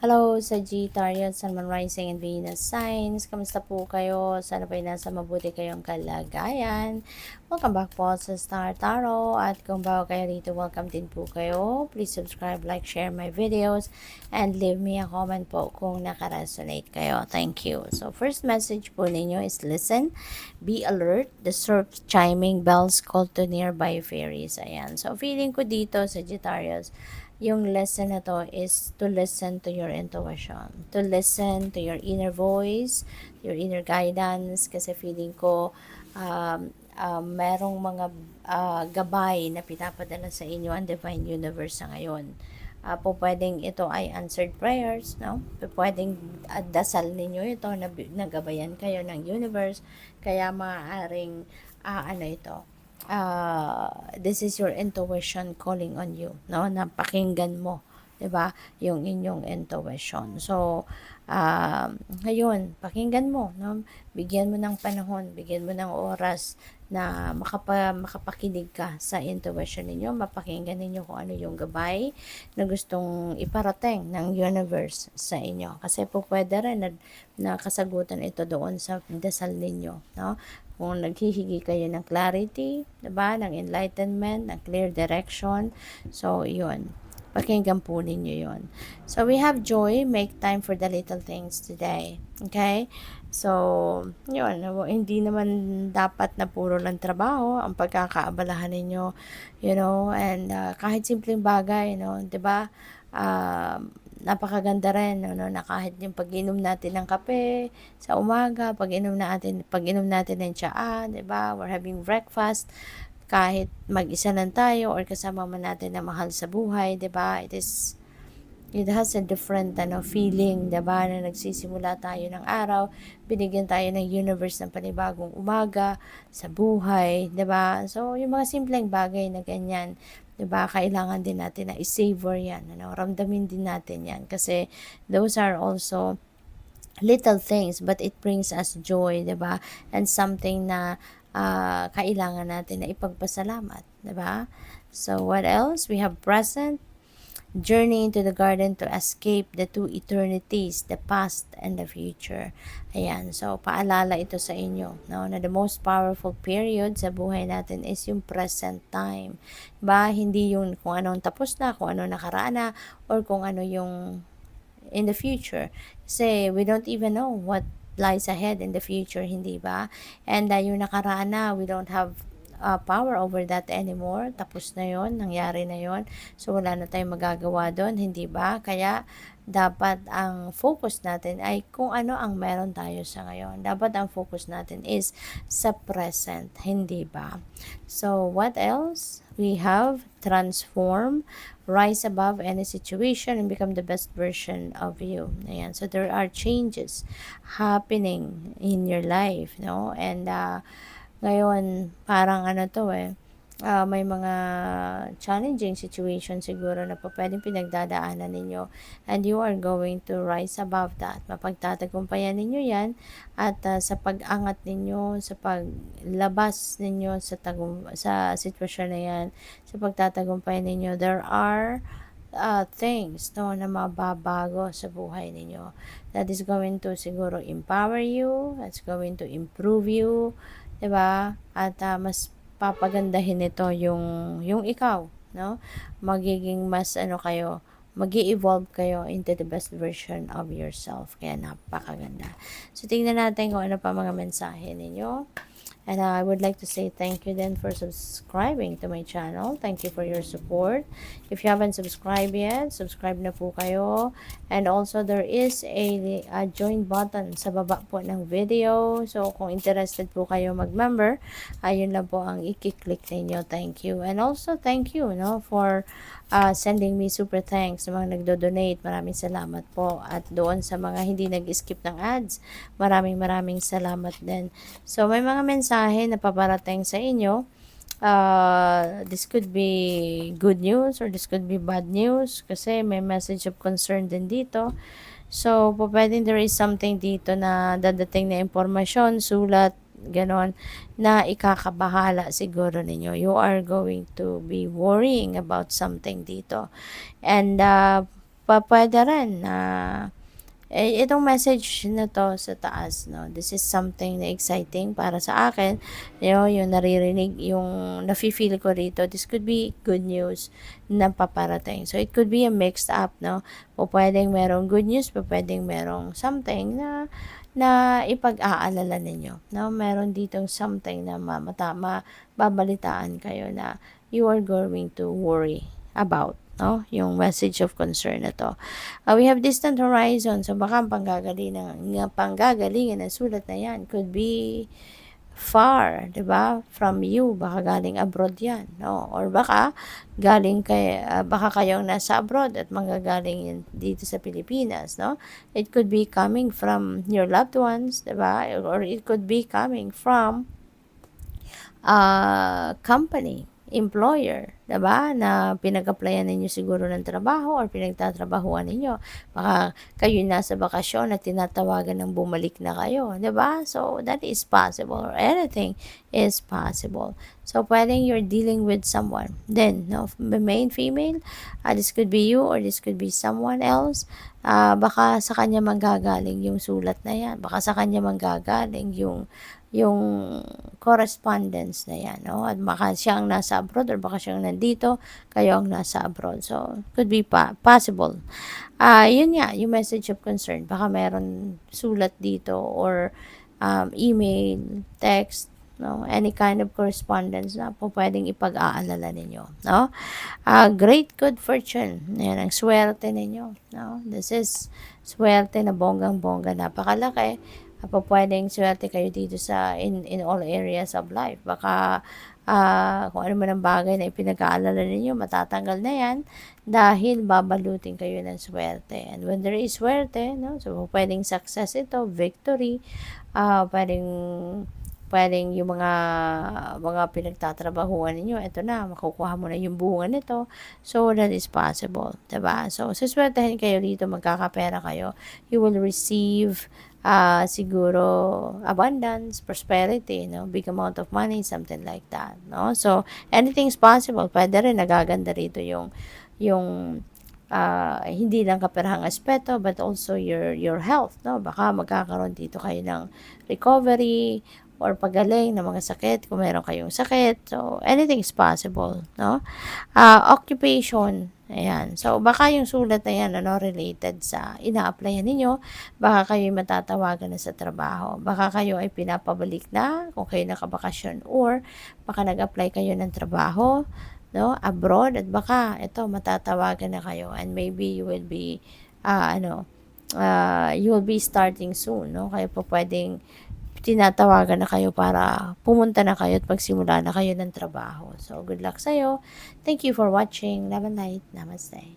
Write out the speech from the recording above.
Hello, Sagittarius, Sun, Moon, Rising, and Venus signs. Kamusta po kayo? Sana po'y nasa mabuti kayong kalagayan. Welcome back po sa Star Tarot. At kung bago kayo rito, welcome din po kayo. Please subscribe, like, share my videos, and leave me a comment po kung nakaresonate kayo. Thank you. So, first message po ninyo is listen, be alert, the surf chiming bells call to nearby fairies. Ayan. So, feeling ko dito, Sagittarius, yung lesson na to is to listen to your intuition, to listen to your inner voice, your inner guidance, kasi feeling ko merong mga gabay na pinapadala sa inyo ang Divine Universe sa ngayon. Po pwedeng ito ay answered prayers, no? Pwedeng dasal ninyo ito na nagabayan kayo ng universe, kaya maaaring ano ito, this is your intuition calling on you, no? Napakinggan mo, 'di ba? Yung inyong intuition. So, ngayon, pakinggan mo, no? Bigyan mo ng panahon, bigyan mo ng oras na makapakinig ka sa intuition ninyo, mapakinggan ninyo kung ano yung gabay na gustong iparating ng universe sa inyo. Kasi po pwede rin na kasagutan ito doon sa dasal ninyo, no? Kung naghihingi kayo ng clarity, diba? Ng enlightenment, ng clear direction. So, yun. Pakinggan po ninyo yun. So, we have joy. Make time for the little things today. Okay? So, yun. Hindi naman dapat na puro lang trabaho ang pagkakaabalahan ninyo. You know, and kahit simpleng bagay, no? Diba? Napakaganda rin, no, na kahit yung pag-inom natin ng kape sa umaga, pag-inom natin ng tsaa, 'di ba? We're having breakfast kahit mag-isa lang tayo or kasama man natin na mahal sa buhay, 'di ba? It has a different feeling, 'di ba? Na nagsisimula tayo ng araw, binigyan tayo ng universe ng panibagong umaga sa buhay, 'di ba? So, yung mga simpleng bagay na ganyan, 'di ba? Kailangan din natin na i-savor 'yan, ramdamin din natin 'yan kasi those are also little things but it brings us joy, 'di ba? And something na kailangan natin na ipagpasalamat, 'di ba? So, what else? We have present, journey into the garden to escape the two eternities, the past and the future. Ayan, so paalala ito sa inyo, no, na the most powerful period sa buhay natin is yung present time. Ba, hindi yung kung anong tapos na, kung ano nakaraan na, or kung ano yung in the future. Kasi we don't even know what lies ahead in the future, hindi ba? And yung nakaraan na, we don't have power over that anymore. Tapos na yon, nangyari na yon. So, wala na tayong magagawa doon, hindi ba? Kaya, dapat ang focus natin ay kung ano ang meron tayo sa ngayon. Dapat ang focus natin is sa present, hindi ba? So, what else? We have transform, rise above any situation, and become the best version of you. Ayan. So, there are changes happening in your life, no? And, ngayon, parang may mga challenging situation siguro na po pwedeng pinagdadaanan ninyo, and you are going to rise above that. Mapagtatagumpayan ninyo yan, at sa pag-angat ninyo, sa paglabas ninyo sa sitwasyon na yan, sa pagtatagumpayan ninyo, there are things, no, na mababago sa buhay ninyo. That is going to siguro empower you, that's going to improve you, 'di ba? At mas papagandahin nito yung ikaw, no? Magiging mas kayo, magi-evolve kayo into the best version of yourself. Kaya napakaganda. So, tingnan natin kung ano pa mga mensahe ninyo. And I would like to say thank you then for subscribing to my channel. Thank you for your support. If you haven't subscribed yet, subscribe na po kayo. And also, there is a join button sa baba po ng video. So, kung interested po kayo mag-member, ayun lang po ang i-click ninyo. Thank you. And also, thank you, no, for sending me super thanks sa mga nagdo-donate. Maraming salamat po. At doon sa mga hindi nag-skip ng ads, maraming salamat din. So, may mga mensahe na paparating sa inyo. This could be good news or this could be bad news kasi may message of concern din dito. So, pwedeng there is something dito na dadating na impormasyon, sulat, ganon, na ikakabahala siguro ninyo. You are going to be worrying about something dito. And puwede rin na itong message na 'to sa taas 'no, this is something na exciting para sa akin, yung naririnig, yung nafi-feel ko rito, this could be good news na paparating. So, it could be a mixed up 'no, pupuwedeng merong good news, pupuwedeng merong something na na ipag-aalala ninyo 'no, meron ditong something na mababalitaan kayo na you are going to worry about 'no, yung message of concern na 'to. We have distant horizon, so baka ang panggagalingan ng sulat na 'yan could be far, 'di ba, from you, baka galing abroad 'yan 'no, or baka galing baka kayong nasa abroad at manggagaling 'yan dito sa Pilipinas 'no. It could be coming from your loved ones, 'di ba, or it could be coming from company, employer, 'di ba, na pinag-applyan ninyo siguro ng trabaho or pinagtatrabahuan ninyo. Baka kayo'y nasa bakasyon at tinatawagan ng bumalik na kayo, 'di ba? So, that is possible, or anything is possible. So, puwedeng you're dealing with someone. Then, no, male, female, this could be you or this could be someone else. Baka sa kanya manggagaling yung sulat na 'yan. Baka sa kanya manggagaling yung correspondence na 'yan 'no, at baka siya ang nasa abroad or baka siyang nandito, kayo ang nasa abroad. So, could be possible. Yun nga, yung message of concern, baka meron sulat dito or email, text, no, any kind of correspondence na pupuwedeng ipag-aalala ninyo 'no. Great good fortune, ayan ang swerte ninyo 'no. This is swerte na bonggang-bongga, napakalaki. Pupuwedeng swerte kayo dito sa in all areas of life. Baka, kung ano man ang bagay na ipinag-aalala ninyo, matatanggal na 'yan dahil babalutin kayo ng swerte. And when there is swerte 'no, so pupuwedeng success ito, victory, puwedeng puwedeng yung mga pinagtatrabahuan ninyo, eto na, makukuha mo na yung bunga nito. So, that is possible, 'di ba? So, suswertehin kayo dito, magkakapera kayo. You will receive siguro abundance, prosperity, no, big amount of money, something like that, no. So, anything's possible. Puwede rin nagaganda rito yung hindi lang kaperahang aspeto but also your health, no. Baka magkakaroon dito kayo ng recovery or pagaling ng mga sakit kung meron kayong sakit. So, anything is possible, no. Occupation, ayan. So, baka yung sulat na yan, ano, related sa ina-applyan ninyo, baka kayo'y matatawagan na sa trabaho. Baka kayo ay pinapabalik na kung kayo nakabakasyon, or baka nag-apply kayo ng trabaho, no, abroad, at baka ito matatawagan na kayo, and maybe you will be you will be starting soon, no. Kayo po pwedeng tinatawagan na kayo para pumunta na kayo at magsimula na kayo ng trabaho. So, good luck sa'yo. Thank you for watching. Love and light. Namaste.